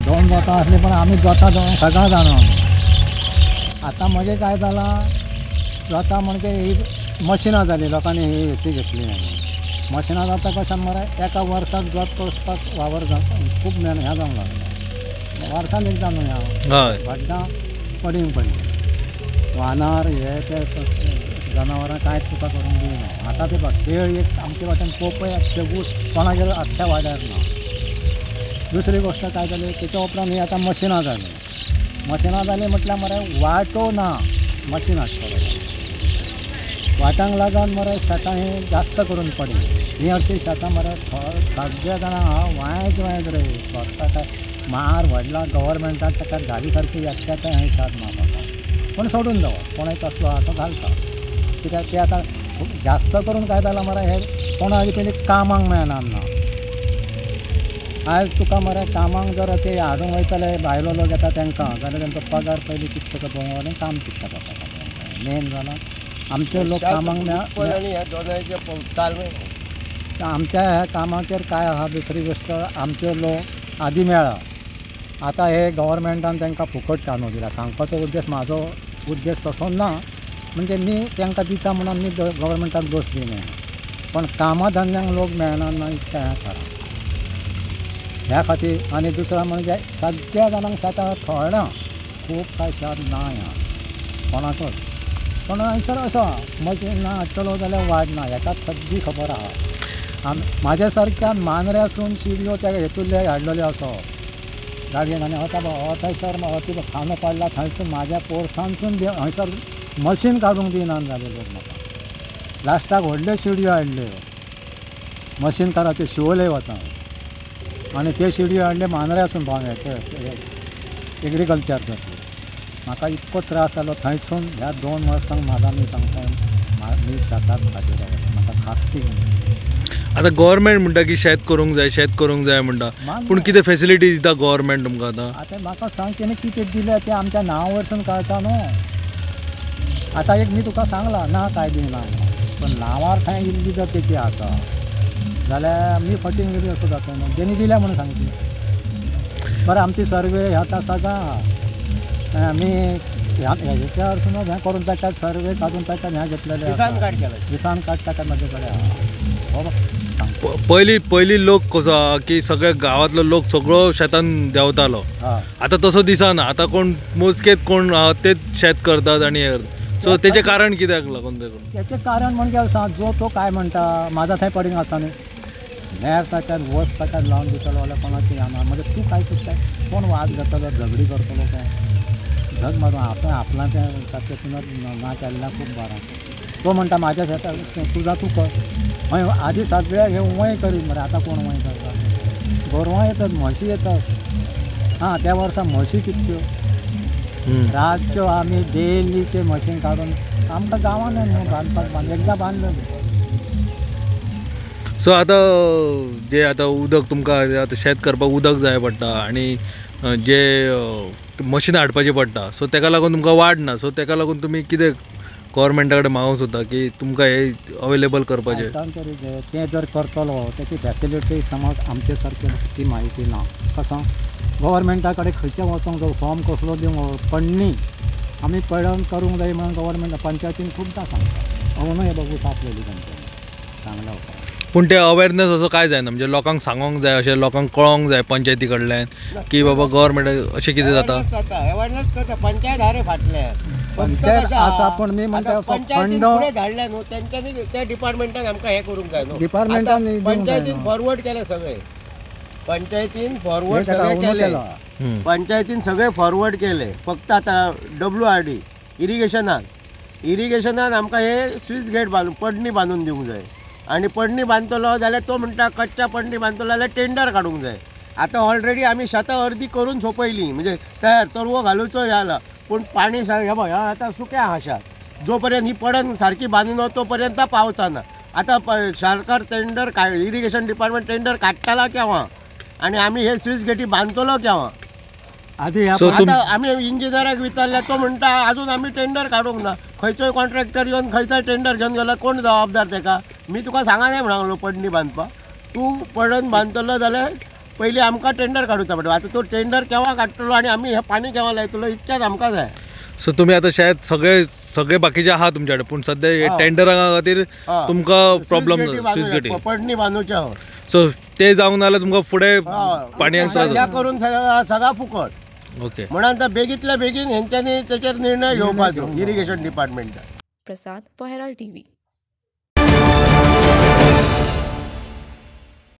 दोन जोतां असले पण आम्ही जोतां सगळं जाणो. आता म्हणजे काय झाला, जोतां म्हणजे ही मशिनां जाली, लोकांनी ही हेची घेतली नाही. मशिनां जाता कशान मरे एका वर्साक जोत तोसपाक वावर खूप ह्या जावंक लागलो. वर्सान एकदां न्हू ह्या भड्डां पडींग पडली. वानार हे ते जनावरां कांयच तुका करूंक दिना. आतां ते बघ खेळ एक आमचे वाटेन पोपय शेगूट कोणागेर आख्ख्या वाड्यार ना. दुसरी गोष्ट काय झाली, त्याच्या उपरांत ही आता मशिनां जाली. मशिनां जाली म्हटल्यार मरे वाटो ना, मशीन हाडटलो. वाटांक लागून मरे शेतां ही जास्त करून पडली. ही अशी शेतां मरे सगळे जाणां वायट वायट रे. स्वता काय मार व्हडला गव्हर्मेंटान ताका घाली सारकी एकट्याच हें शेत मारता. पण सोडून दवर कोणय तसलो आहा तो घालता. कित्याक ते आतां जास्त करून काय जालां मरे हे कोणाक पयलीं कामांक मेळना. आयज तुका मरे कामांक जर ते हाडूंक वयतले भायलो लोक येता तांकां जाल्यार तांचो पगार पयलीं कितको तो पळोवन काम कितको पडटा. मेन जालां आमचे लोक कामांक आमच्या ह्या कामाचेर काय आहा. दुसरी गोश्ट आमचे लोक आदी मेळ्ळा. आतां हे गव्हर्मेंटान तांकां फुकट कांदो दिला. सांगपाचो उद्देश म्हाजो उद्देश तसो ना, म्हणजे मी तांकां दिता म्हणून मी गव्हर्मेंटाक दोश दिना. पण कामा धंद्यांक लोक मेळना ना इतकें हें खरां. ह्या खातीर आनी दुसरो म्हणजे सगळ्या जाणांक शेतां थोडा खूब काय शेत ना ह्या कोणाकच. पण हांगसर असो मशीन ना हाडटलो जाल्यार वाडना हेका सगळी खबर आहा. म्हाज्या सारक्यान मांद्र्यासून शिडयो त्या हेतूंतले हाडलेल्यो असो गाडयेन आनी वता हो थंयसर ती खांदो पडला थंयसून म्हाज्या पोरसानसून हंयसर मशीन काडूंक दिना जाले लोक म्हाका. लास्टाक व्हडल्यो शिडयो हाडल्यो मशीनकाराच्यो शिवोले वता. आनी ते शिडयो हाडले मांद्र्यासून हेचे एग्रीकल्चर करता. म्हाका इतको त्रास जालो थंयसून ह्या 2 वर्सांक म्हाका मी सांगता मी शेताक खातीर म्हाका खास्ती. आता गव्हर्मेंट म्हणटा की शेत करूंक जाय म्हणटा, पूण कितें फॅसिलिटी दिता गव्हर्मेंट तुमकां आतां? आतां म्हाका सांग तेणें कितें दिलें तें आमच्या नांवा वयरसून कळटा न्हू. आतां एक मी तुका सांगलां ना काय दिना, पण नांवार खंय इल्ली जर तेची आसा जाल्यार मी फटींग गेली असो जाता न्हू. तेणी दिल्या म्हणून सांगता. बरें आमची सर्वे आतां सगळां आमी हेच्या वरसूनच हें करून ताका सर्वे काडून ताका हें घेतलेलें किसान कार्ड ताका म्हाजे कडेन आहा. पयलीं लोक कसो आहा की सगळ्या गांवांतलो लोक सगळो शेतान देंवतालो. आतां तसो दिसना. आतां कोण मोजकेच कोण आहा तेच शेत करतात आनी हे करतात. सो तेचें कारण कित्याक लागून तेचें कारण म्हणजे आसा जो तो काय म्हणटा म्हाजा थंय पडींग आसा न्ही नेर ताका वस ताका लावन दितलो जाल्यार कोणाची जाना. म्हणजे तूं काय करता कोण वाद घेतलो झगडी करतलो कोण झग मारून असं आपला त्या तातूंतच ना केल्ल्या खूब बरें. तो म्हणटा म्हाज्या शेताक तुझा तूं कर. हय आदी सगळ्या हे वय करीत मरे. आतां कोण वय करता? गोरवां येतात म्हशी येतात. हां त्या वर्सा म्हशी कितल्यो रातच्यो आमी डेलीचे मशीन काडून आमकां गांवान न्हू बांदपाक एकदां बांदलो. सो आतां जे आतां उदक तुमकां आतां शेत करपाक उदक जाय पडटा आनी जे मशीन हाडपाची पडटा. सो तेका लागून तुमकां वाड ना. सो तेका लागून तुमी कितें गव्हर्मेंटा कडेन मागूंक सोदता की तुमकां हे अवेलेबल करपाचें? तें जर करतलो तेची फॅसिलिटी समज आमचे सारके ती म्हायती ना. कसो गव्हर्मेंटा कडेन खंयचे वचोंक जाय फॉर्म कसलो दिवंक पडणी आमी पळोवन करूंक जाय म्हणून गव्हर्मेंट पंचायतीन खुबदां सांगता. अवून हे बघू सापलेली तांच्यानी सांगला वता. पूण ते अवेरनेस असो काय जायना म्हणजे लोकांक सांगोंक जाय अशें लोकांक कळोंक जाय पंचायती कडल्यान की बाबा गव्हर्मेंट अशें कितें जाता. अवेरनेस करता पंचायत हारे फाटल्या पंचायत आसा पण मी म्हणटा फंड धाडल्या न्हू तेंच्यांनी त्या डिपार्टमेंटान आमकां हें करूंक जाय न्हू. डिपार्टमेंटान पंचायतीन फॉरवर्ड केले सगळे. पंचायतीन फॉरवर्ड सगळे केले. पंचायतीन सगळे फॉरवर्ड केले. फक्त आतां WRD इरिगेशनान आमकां हे स्विच गेट बांदून पडणी बांदून दिवंक जाय. आनी पडणी बांदतलो जाल्यार तो म्हणटा कच्च्या पडणी बांदतलो जाल्यार टेंडर काडूंक जाय. आतां ऑलरेडी आमी शेतां अर्दी करून सोंपयली म्हणजे तयार तरवो घालूचो जाला. पूण पाणी हे पळय आतां सुक्या आहा शेत. जो पर्यंत ही पडण सारकी बांदून तो पर्यंत पावचाना. आतां सरकार टेंडर इरिगेशन डिपार्टमेंट टेंडर काडटाला केव्हा आनी आमी हे स्विच गेटी बांदतलो केव्हा? आतां आमी इंजिनियराक विचारल्या तो म्हणटा अजून आमी टेंडर काडूंक ना. खंयचोय कॉन्ट्रॅक्टर येवन खंयचोय टेंडर घेवन गेलो कोण जबाबदार तेका? मी तुका सांगा नाही म्हणालो पडणी बांदपाक. तूं पडण बांदतलो जाल्यार पयलीं आमकां टेंडर काडूचा पडटा. आता तो टेंडर केव्हा काडटलो आणि आम्ही हे पाणी केव्हा लायतलो इतक्याच आमकां जाय. सो तुम्ही आता शेत सगळे बाकीचे आहात तुमच्याकडे, पण सध्या हे हा. टेंडरा खातीर हा. तुमकां स्विच प्रॉब्लेम गेटी स्विच बांदूया, गेटी. पडणी बांदूच्या हो. सो ते जावंक नाल्यार तुमकां फुडें पाणयाक त्रास या जाता. करून सगळा फुकट ओके. म्हणून आता बेगीतल्या बेगीन हेंच्यांनी त्याचेर निर्णय घेवपाचो इरिगेशन डिपार्टमेंटान. Prasad for Herald TV.